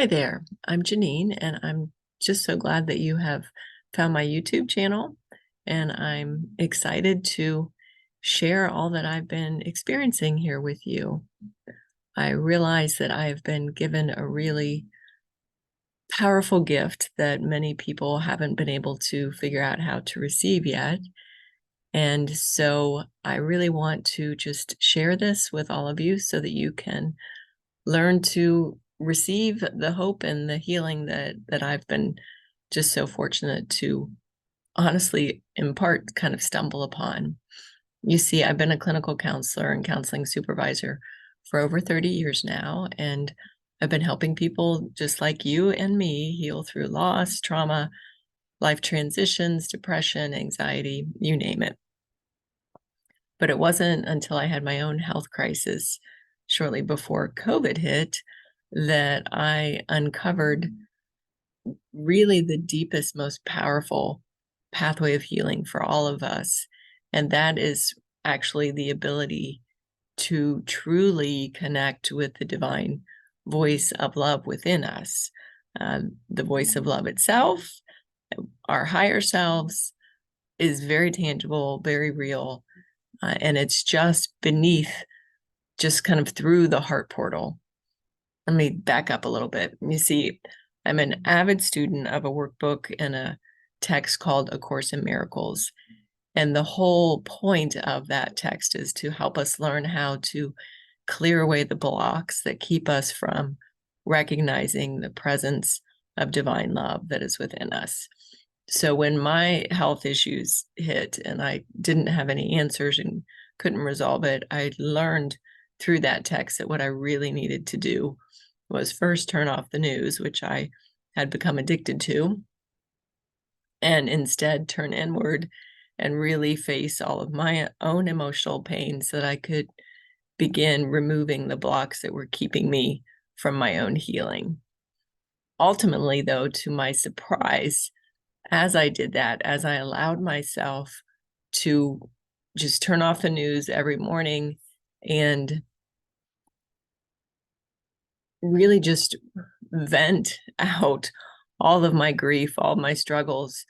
Hi there, I'm Janine, and I'm just so glad that you have found my YouTube channel. And I'm excited to share all that I've been experiencing here with you. I realize that I've been given a really powerful gift that many people haven't been able to figure out how to receive yet. And so I really want to just share this with all of you so that you can learn to receive the hope and the healing that I've been just so fortunate to honestly, in part, kind of stumble upon. You see, I've been a clinical counselor and counseling supervisor for over 30 years now, and I've been helping people just like you and me heal through loss, trauma, life transitions, depression, anxiety, you name it. But it wasn't until I had my own health crisis shortly before COVID hit that I uncovered really the deepest, most powerful pathway of healing for all of us. And that is actually the ability to truly connect with the divine voice of love within us, the voice of love itself, our higher selves, is very tangible, very real, and it's just beneath, just kind of through the heart portal. Let me back up a little bit. You see, I'm an avid student of a workbook and a text called A Course in Miracles. And the whole point of that text is to help us learn how to clear away the blocks that keep us from recognizing the presence of divine love that is within us. So when my health issues hit and I didn't have any answers and couldn't resolve it, I learned through that text that what I really needed to do was first turn off the news, which I had become addicted to, and instead turn inward and really face all of my own emotional pain so that I could begin removing the blocks that were keeping me from my own healing. Ultimately, though, to my surprise, as I did that, as I allowed myself to just turn off the news every morning and really just vent out all of my grief, all my struggles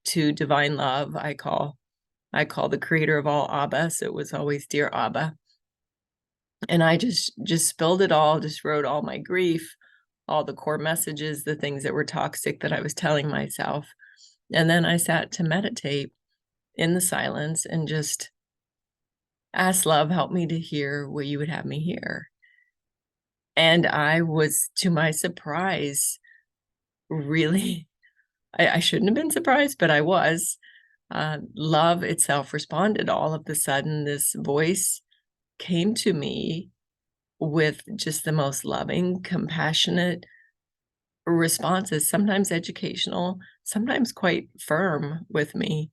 to divine love. I call the creator of all Abba. So it was always Dear Abba. And I just spilled it all, just wrote all my grief, all the core messages, the things that were toxic that I was telling myself. And then I sat to meditate in the silence and just ask love, help me to hear what you would have me hear. And I was, to my surprise, really, I shouldn't have been surprised, but I was. Love itself responded. All of a sudden, this voice came to me with just the most loving, compassionate responses, sometimes educational, sometimes quite firm with me,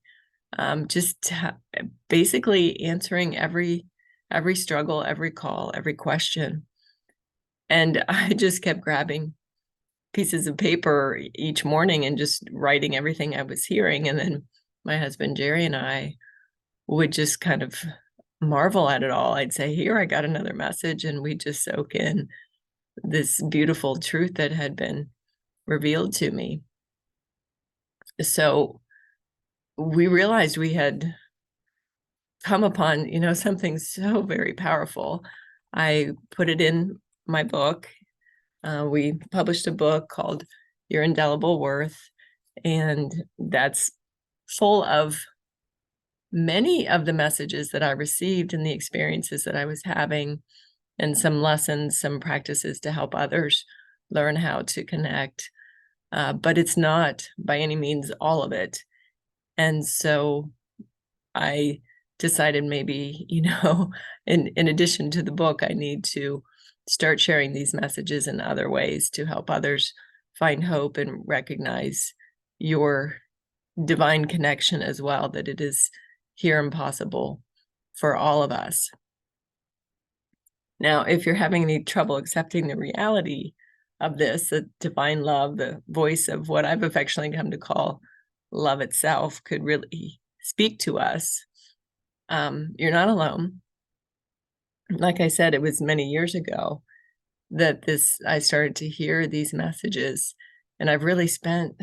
just basically answering every struggle, every call, every question. And I just kept grabbing pieces of paper each morning and just writing everything I was hearing. And then my husband, Jerry, and I would just kind of marvel at it all. I'd say, here, I got another message. And we just soak in this beautiful truth that had been revealed to me. So we realized we had come upon, something so very powerful. I put it in my book. We published a book called Your Indelible Worth, and that's full of many of the messages that I received and the experiences that I was having, and some lessons, some practices to help others learn how to connect. But it's not by any means all of it. And so I decided maybe, in addition to the book, I need to start sharing these messages in other ways to help others find hope and recognize your divine connection as well, that it is here and possible for all of us. Now, if you're having any trouble accepting the reality of this, the divine love, the voice of what I've affectionately come to call love itself, could really speak to us, you're not alone. Like I said, it was many years ago that I started to hear these messages, and I've really spent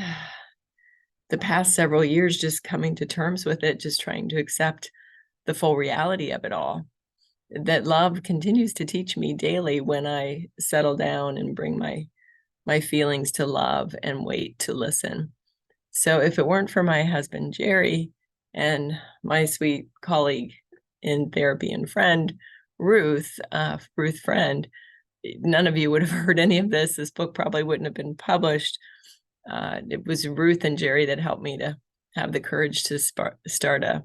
the past several years just coming to terms with it, just trying to accept the full reality of it all. That love continues to teach me daily when I settle down and bring my feelings to love and wait to listen. So if it weren't for my husband, Jerry, and my sweet colleague in therapy and friend, Ruth Friend, none of you would have heard any of this. This book probably wouldn't have been published. It was Ruth and Jerry that helped me to have the courage to start a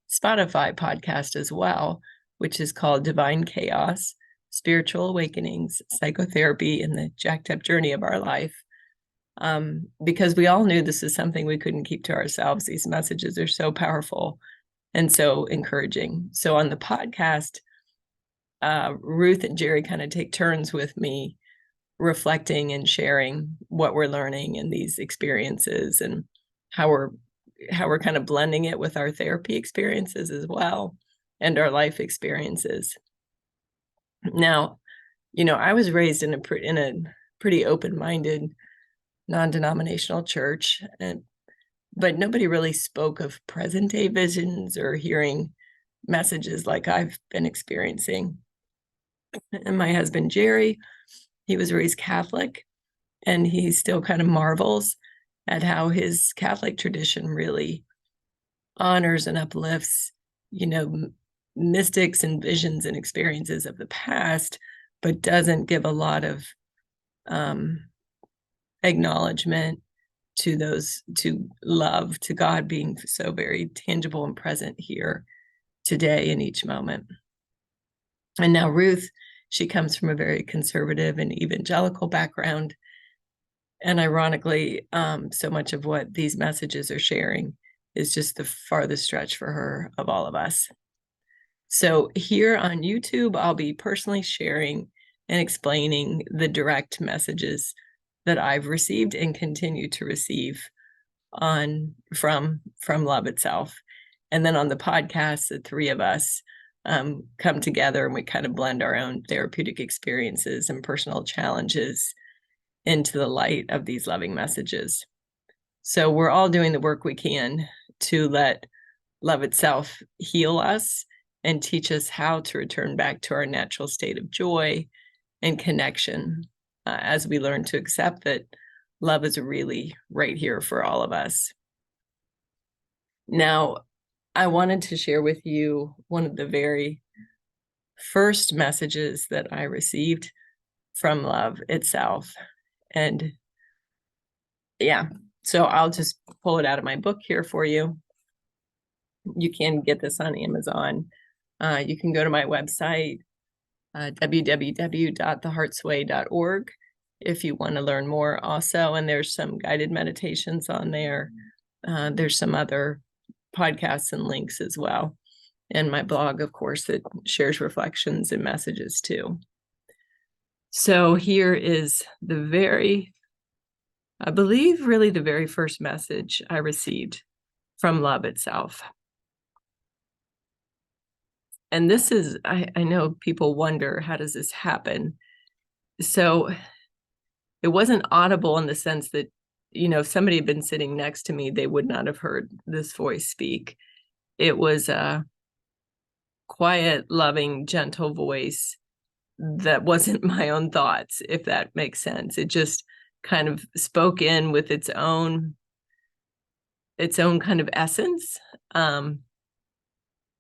Spotify podcast as well, which is called Divine Chaos, Spiritual Awakenings, Psychotherapy, and the Jacked Up Journey of Our Life. Because we all knew this is something we couldn't keep to ourselves. These messages are so powerful and so encouraging. So on the podcast, Ruth and Jerry kind of take turns with me reflecting and sharing what we're learning in these experiences, and how we're kind of blending it with our therapy experiences as well, and our life experiences. Now, I was raised in a pretty open-minded, non-denominational church, but nobody really spoke of present-day visions or hearing messages like I've been experiencing. And my husband, Jerry, he was raised Catholic, and he still kind of marvels at how his Catholic tradition really honors and uplifts, mystics and visions and experiences of the past, but doesn't give a lot of acknowledgement to love, to God being so very tangible and present here today in each moment. And now Ruth, she comes from a very conservative and evangelical background. And ironically, so much of what these messages are sharing is just the farthest stretch for her of all of us. So here on YouTube, I'll be personally sharing and explaining the direct messages that I've received and continue to receive from love itself. And then on the podcast, the three of us come together and we kind of blend our own therapeutic experiences and personal challenges into the light of these loving messages. So we're all doing the work we can to let love itself heal us and teach us how to return back to our natural state of joy and connection, as we learn to accept that love is really right here for all of us. Now, I wanted to share with you one of the very first messages that I received from love itself. And yeah, so I'll just pull it out of my book here for you. You can get this on Amazon. You can go to my website, www.theheartsway.org, if you want to learn more also. And there's some guided meditations on there. There's some other podcasts and links as well. And my blog, of course, that shares reflections and messages too. So here is I believe really the very first message I received from love itself. And this is, I know people wonder, how does this happen? So it wasn't audible in the sense that, if somebody had been sitting next to me, they would not have heard this voice speak. It was a quiet, loving, gentle voice that wasn't my own thoughts, if that makes sense. It just kind of spoke in with its own kind of essence,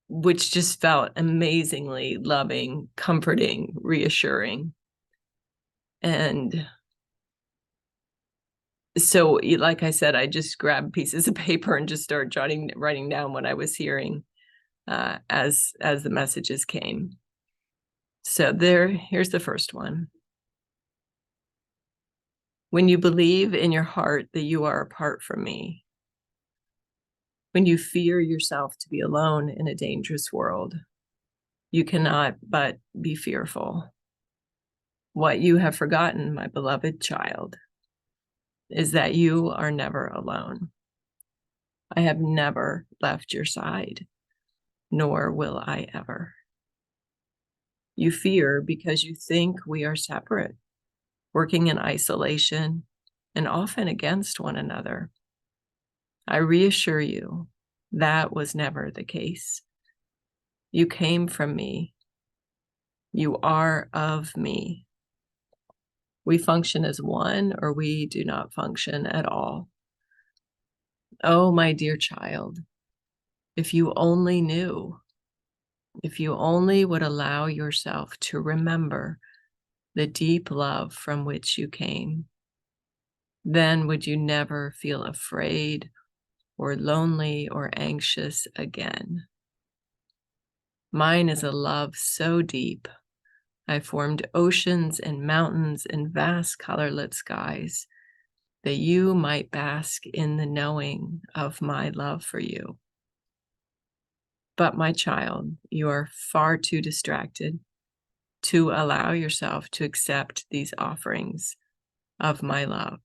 which just felt amazingly loving, comforting, reassuring. And so, like I said, I just grabbed pieces of paper and just started writing down what I was hearing as the messages came. So here's the first one. When you believe in your heart that you are apart from me, when you fear yourself to be alone in a dangerous world, you cannot but be fearful. What you have forgotten, my beloved child, is that you are never alone. I have never left your side, nor will I ever. You fear because you think we are separate, working in isolation, and often against one another. I reassure you, that was never the case. You came from me. You are of me. We function as one, or we do not function at all. Oh, my dear child, if you only knew, if you only would allow yourself to remember the deep love from which you came, then would you never feel afraid or lonely or anxious again. Mine is a love so deep, I formed oceans and mountains and vast colorlit skies, that you might bask in the knowing of my love for you. But my child, you are far too distracted to allow yourself to accept these offerings of my love.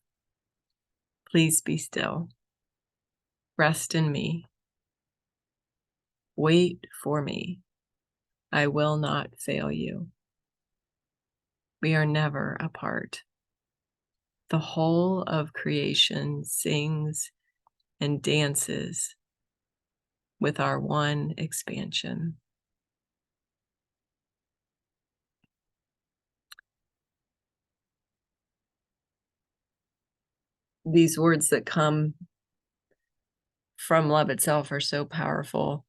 Please be still. Rest in me. Wait for me. I will not fail you. We are never apart. The whole of creation sings and dances with our one expansion. These words that come from love itself are so powerful.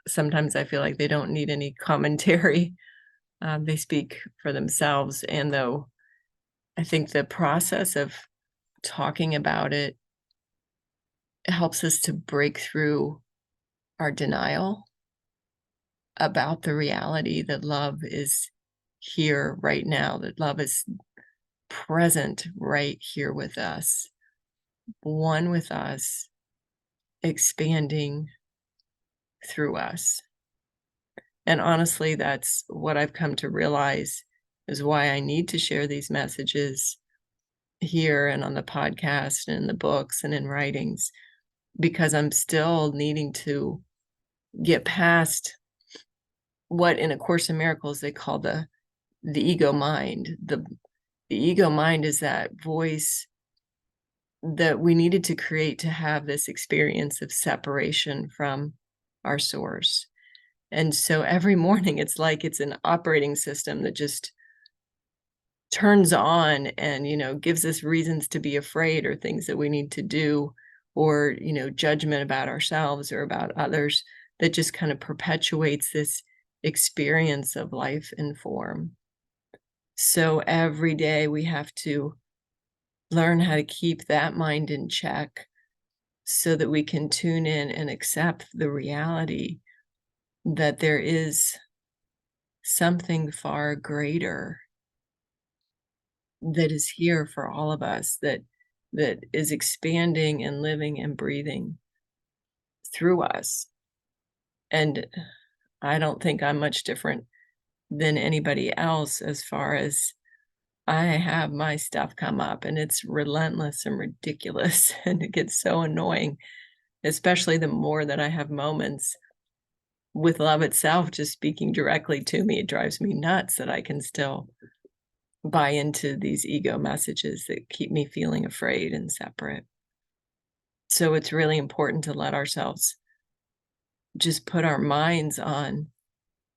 Sometimes I feel like they don't need any commentary. They speak for themselves. And though I think the process of talking about it helps us to break through our denial about the reality that love is here right now, that love is present right here with us, one with us, expanding through us. And honestly, that's what I've come to realize is why I need to share these messages here and on the podcast and in the books and in writings, because I'm still needing to get past what in A Course in Miracles they call the ego mind. The ego mind is that voice that we needed to create to have this experience of separation from our source. And so every morning it's like it's an operating system that just turns on and, gives us reasons to be afraid or things that we need to do, or, judgment about ourselves or about others, that just kind of perpetuates this experience of life in form. So every day we have to learn how to keep that mind in check so that we can tune in and accept the reality that there is something far greater that is here for all of us, that is expanding and living and breathing through us. And I don't think I'm much different than anybody else as far as I have my stuff come up, and it's relentless and ridiculous, and it gets so annoying, especially the more that I have moments with love itself just speaking directly to me. It drives me nuts that I can still buy into these ego messages that keep me feeling afraid and separate. So it's really important to let ourselves just put our minds on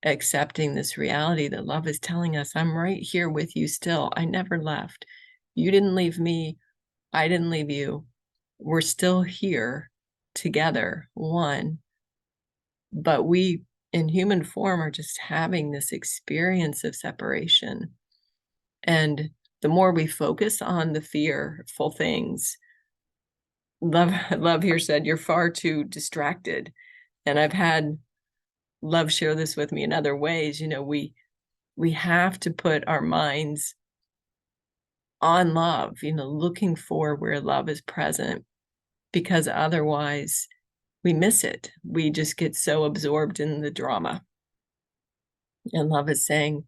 accepting this reality that love is telling us, I'm right here with you still. I never left. You didn't leave me. I didn't leave you. We're still here together, one. But we, in human form, are just having this experience of separation. And the more we focus on the fearful things, love here said, you're far too distracted. And I've had love share this with me in other ways. We have to put our minds on love, looking for where love is present, because otherwise we miss it. We just get so absorbed in the drama. And love is saying,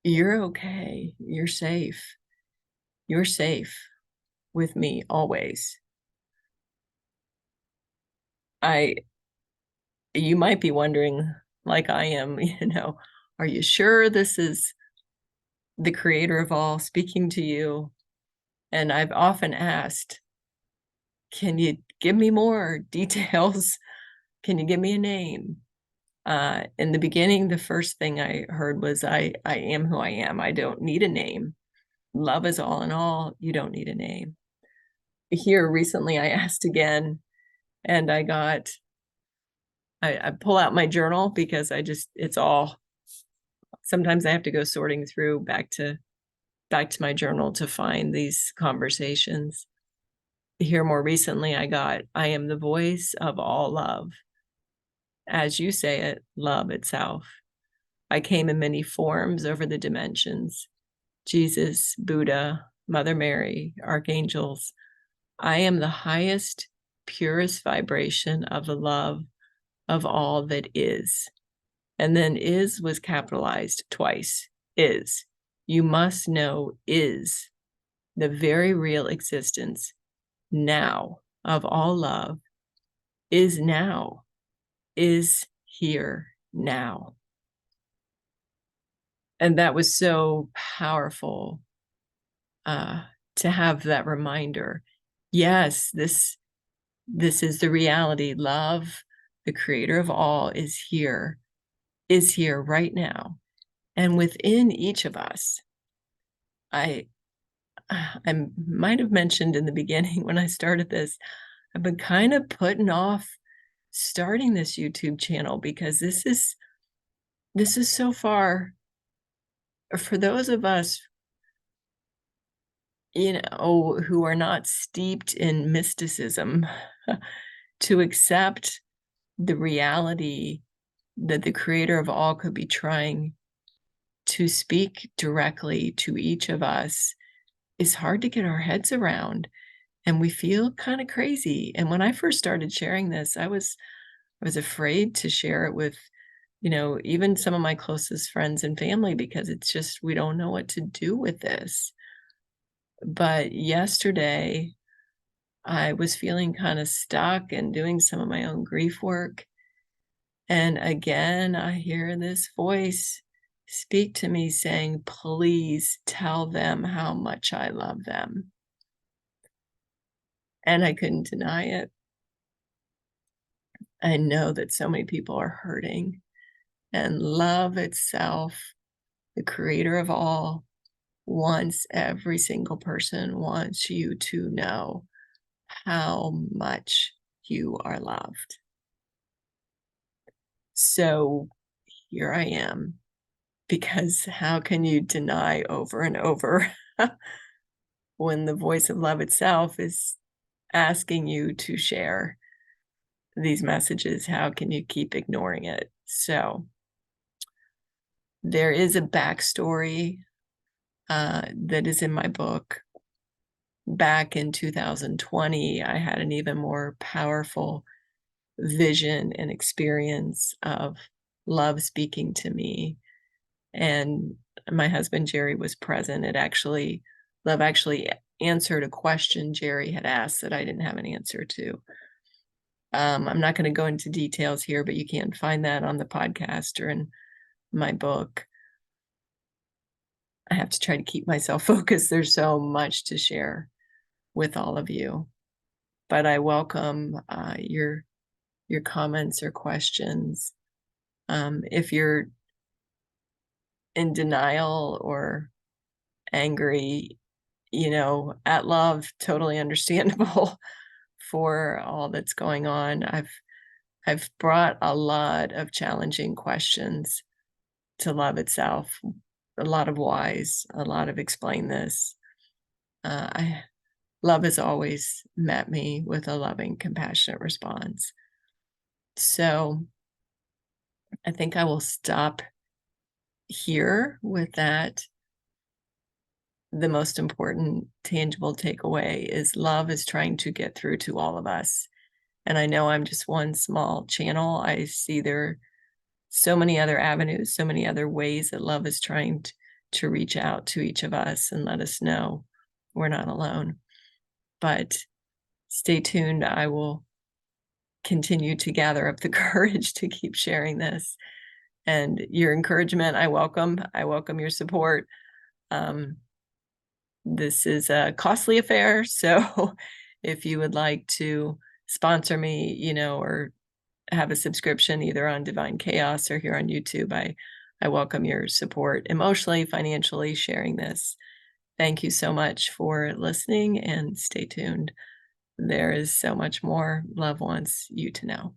you're okay. You're safe. You're safe with me always. You might be wondering, like I am, are you sure this is the creator of all speaking to you. And I've often asked, can you give me more details? Can you give me a name? In the beginning, the first thing I heard was, I am who I am. I don't need a name. Love is all in all. You don't need a name. Here recently, I asked again, and I pull out my journal because it's all, sometimes I have to go sorting through back to my journal to find these conversations. Here more recently, I am the voice of all love. As you say it, love itself. I came in many forms over the dimensions. Jesus, Buddha, Mother Mary, archangels. I am the highest, purest vibration of the love of all that is. And then is was capitalized twice. Is. You must know is the very real existence now of all love, is now, is here now. And that was so powerful to have that reminder. Yes, this is the reality. Love, the creator of all, is here right now. And within each of us, I might have mentioned in the beginning when I started this, I've been kind of putting off starting this YouTube channel because this is so far, for those of us, who are not steeped in mysticism, to accept the reality that the creator of all could be trying to speak directly to each of us is hard to get our heads around. And we feel kind of crazy. And when I first started sharing this, I was afraid to share it with, even some of my closest friends and family, because it's just, we don't know what to do with this. But yesterday, I was feeling kind of stuck and doing some of my own grief work. And again, I hear this voice speak to me saying, please tell them how much I love them. And I couldn't deny it. I know that so many people are hurting, and love itself, the creator of all, wants every single person, wants you to know how much you are loved. So here I am, because how can you deny over and over when the voice of love itself is asking you to share these messages? How can you keep ignoring it? So there is a backstory that is in my book. Back in 2020, I had an even more powerful vision and experience of love speaking to me. And my husband, Jerry, was present. Love actually answered a question Jerry had asked that I didn't have an answer to. I'm not going to go into details here, but you can find that on the podcast or in my book. I have to try to keep myself focused. There's so much to share with all of you, but I welcome your comments or questions. If you're in denial or angry, at love, totally understandable for all that's going on. I've brought a lot of challenging questions to love itself, a lot of whys, a lot of explain this. Love has always met me with a loving, compassionate response. So I think I will stop here with that. The most important tangible takeaway is love is trying to get through to all of us. And I know I'm just one small channel. I see there are so many other avenues, so many other ways that love is trying to reach out to each of us and let us know we're not alone. But stay tuned. I will continue to gather up the courage to keep sharing this. And your encouragement, I welcome. I welcome your support. This is a costly affair, so if you would like to sponsor me, or have a subscription either on Divine Chaos or here on YouTube, I welcome your support emotionally, financially, sharing this. Thank you so much for listening, and stay tuned. There is so much more love wants you to know.